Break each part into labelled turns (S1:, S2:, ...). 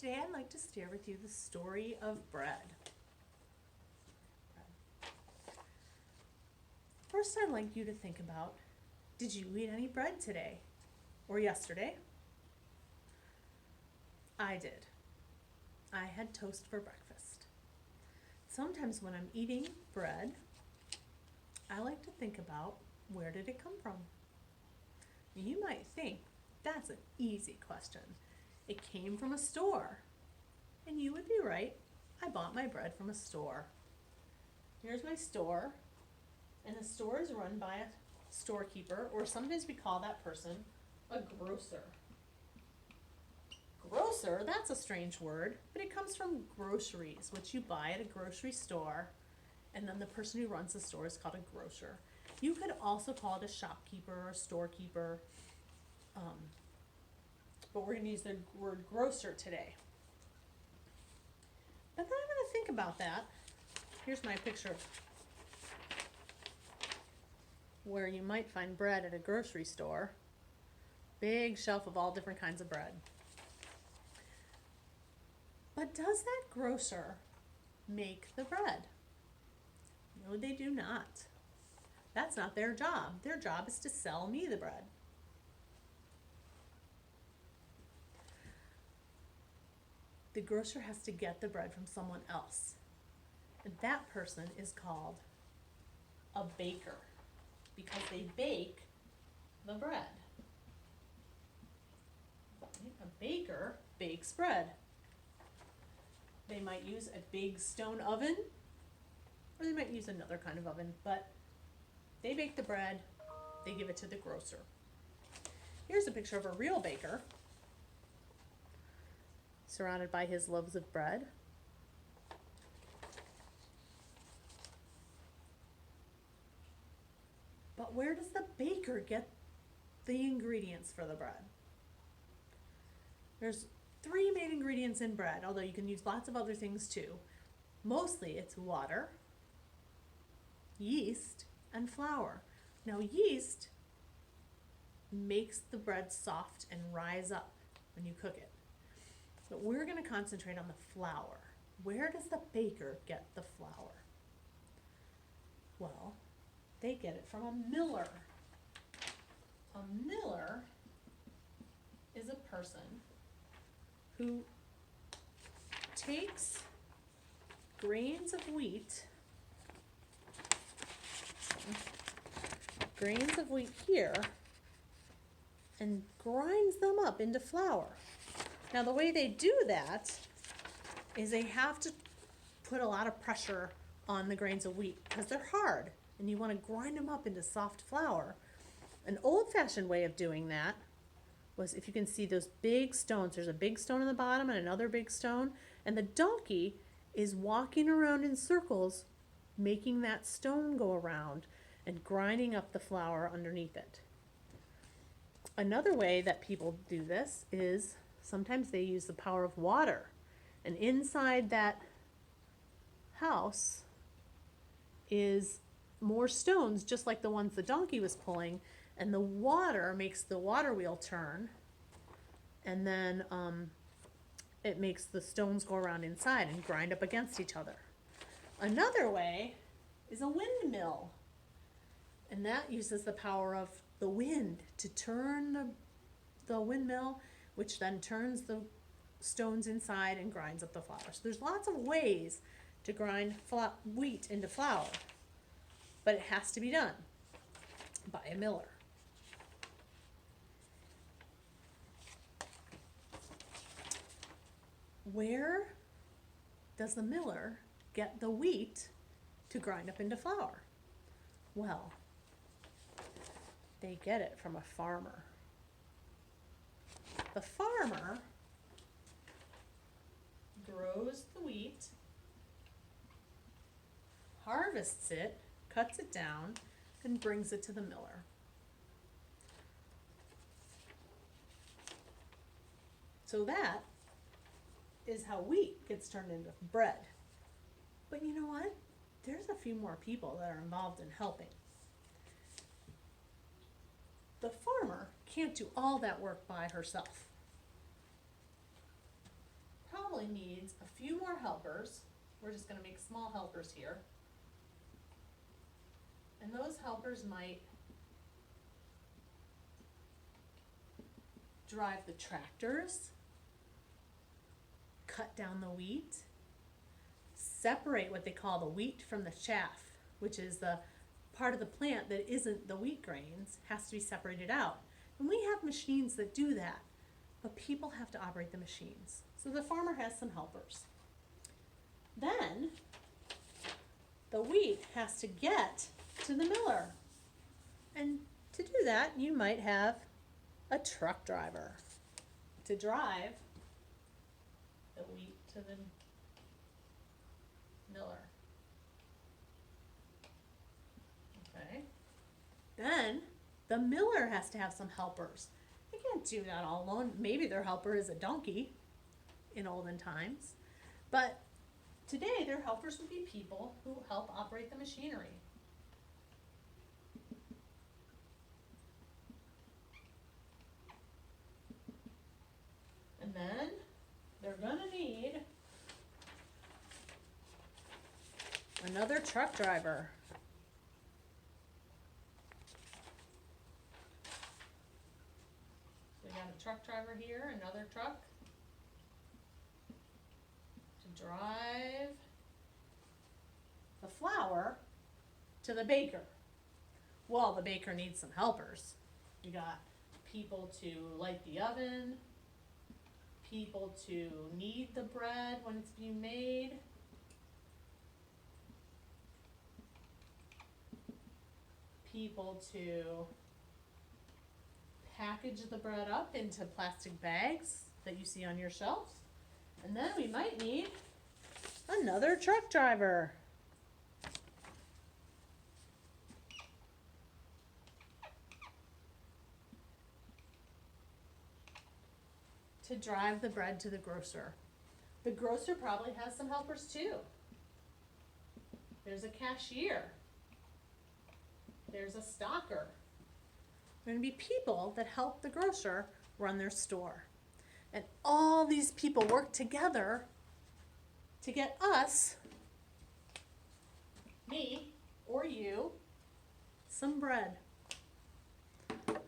S1: Today I'd like to share with you the story of bread. First, I'd like you to think about, did you eat any bread today or yesterday? I did. I had toast for breakfast. Sometimes when I'm eating bread, I like to think about, where did it come from? You might think, that's an easy question. It came from a store. And you would be right. I bought my bread from a store. Here's my store. And the store is run by a storekeeper, or sometimes we call that person a grocer. Grocer, that's a strange word, but it comes from groceries, which you buy at a grocery store. And then the person who runs the store is called a grocer. You could also call it a shopkeeper or a storekeeper. But we're going to use the word grocer today. But then I'm going to think about that. Here's my picture where you might find bread at a grocery store. Big shelf of all different kinds of bread. But does that grocer make the bread? No, they do not. That's not their job. Their job is to sell me the bread. The grocer has to get the bread from someone else. And that person is called a baker, because they bake the bread. A baker bakes bread. They might use a big stone oven, or they might use another kind of oven, but they bake the bread, they give it to the grocer. Here's a picture of a real baker, surrounded by his loaves of bread. But where does the baker get the ingredients for the bread? There's 3 main ingredients in bread, although you can use lots of other things too. Mostly it's water, yeast, and flour. Now yeast makes the bread soft and rise up when you cook it. But we're going to concentrate on the flour. Where does the baker get the flour? Well, they get it from a miller. A miller is a person who takes grains of wheat here and grinds them up into flour. Now the way they do that is they have to put a lot of pressure on the grains of wheat because they're hard and you want to grind them up into soft flour. An old-fashioned way of doing that was, if you can see those big stones, there's a big stone on the bottom and another big stone, and the donkey is walking around in circles making that stone go around and grinding up the flour underneath it. Another way that people do this is sometimes they use the power of water. And inside that house is more stones, just like the ones the donkey was pulling, and the water makes the water wheel turn, and then it makes the stones go around inside and grind up against each other. Another way is a windmill, and that uses the power of the wind to turn the windmill, which then turns the stones inside and grinds up the flour. So there's lots of ways to grind wheat into flour, but it has to be done by a miller. Where does the miller get the wheat to grind up into flour? Well, they get it from a farmer. The farmer grows the wheat, harvests it, cuts it down, and brings it to the miller. So that is how wheat gets turned into bread. But you know what? There's a few more people that are involved in helping. The farmer can't do all that work by herself. probably needs a few more helpers. We're just gonna make small helpers here. And those helpers might drive the tractors, cut down the wheat, separate what they call the wheat from the chaff, which is the part of the plant that isn't the wheat grains, has to be separated out. And we have machines that do that, but people have to operate the machines. So the farmer has some helpers. Then the wheat has to get to the miller. And to do that, you might have a truck driver to drive the wheat to the miller. Okay. Then the miller has to have some helpers. They can't do that all alone. Maybe their helper is a donkey in olden times. But today their helpers would be people who help operate the machinery. And then they're gonna need another truck driver. So we got a truck driver here, another truck to drive the flour to the baker. Well, the baker needs some helpers. You got people to light the oven, people to knead the bread when it's being made, people to package the bread up into plastic bags that you see on your shelves. And then we might need another truck driver. To drive the bread to the grocer. The grocer probably has some helpers too. There's a cashier. There's a stocker. There are going to be people that help the grocer run their store. And all these people work together to get us, me or you, some bread. Look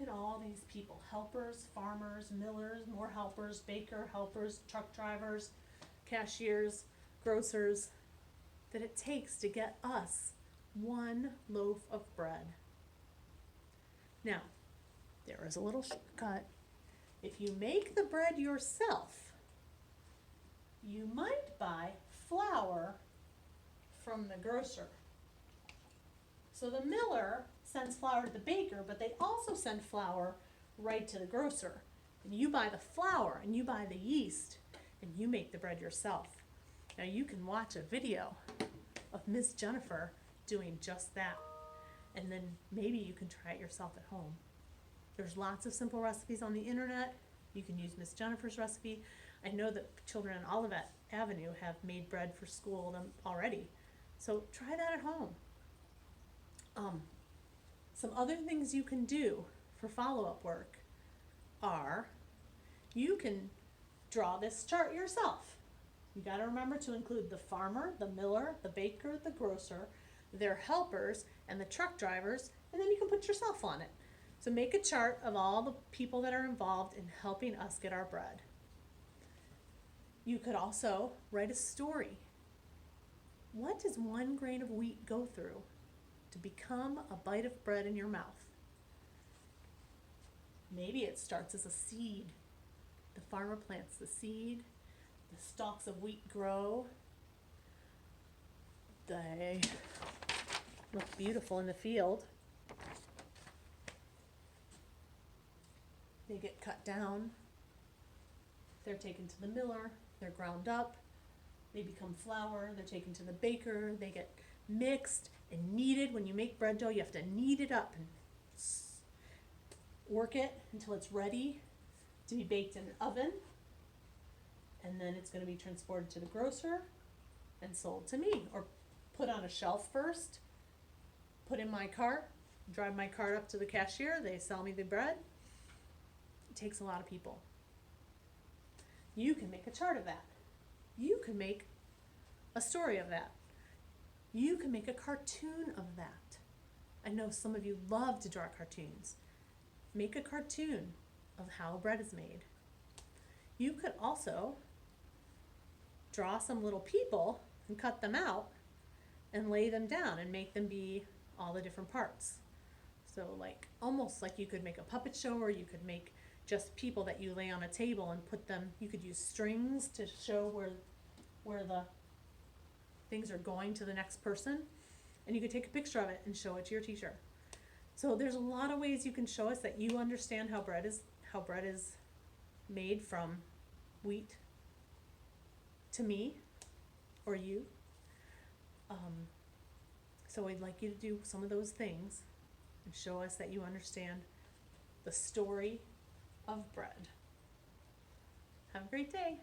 S1: at all these people, helpers, farmers, millers, more helpers, baker, helpers, truck drivers, cashiers, grocers, that it takes to get us one loaf of bread. Now, there is a little shortcut. If you make the bread yourself, you might buy flour from the grocer. So the miller sends flour to the baker, but they also send flour right to the grocer. And you buy the flour and you buy the yeast and you make the bread yourself. Now you can watch a video of Miss Jennifer doing just that. And then maybe you can try it yourself at home. There's lots of simple recipes on the internet. You can use Miss Jennifer's recipe. I know that children on Olivet Avenue have made bread for school already. So try that at home. Some other things you can do for follow-up work are you can draw this chart yourself. You got to remember to include the farmer, the miller, the baker, the grocer, their helpers, and the truck drivers, and then you can put yourself on it. So make a chart of all the people that are involved in helping us get our bread. You could also write a story. What does one grain of wheat go through to become a bite of bread in your mouth? Maybe it starts as a seed. The farmer plants the seed, the stalks of wheat grow, they look beautiful in the field. They get cut down, they're taken to the miller, they're ground up, they become flour, they're taken to the baker, they get mixed and kneaded. When you make bread dough, you have to knead it up and work it until it's ready to be baked in an oven. And then it's going to be transported to the grocer and sold to me, or put on a shelf first, put in my cart, drive my cart up to the cashier, they sell me the bread, It takes a lot of people. You can make a chart of that. You can make a story of that. You can make a cartoon of that. I know some of you love to draw cartoons. Make a cartoon of how bread is made. You could also draw some little people and cut them out and lay them down and make them be all the different parts. So like, almost like you could make a puppet show, or you could make just people that you lay on a table and put them, you could use strings to show where the things are going to the next person, and you could take a picture of it and show it to your teacher. So there's a lot of ways you can show us that you understand how bread is made from wheat to me or you. So we'd like you to do some of those things and show us that you understand the story of bread. Have a great day.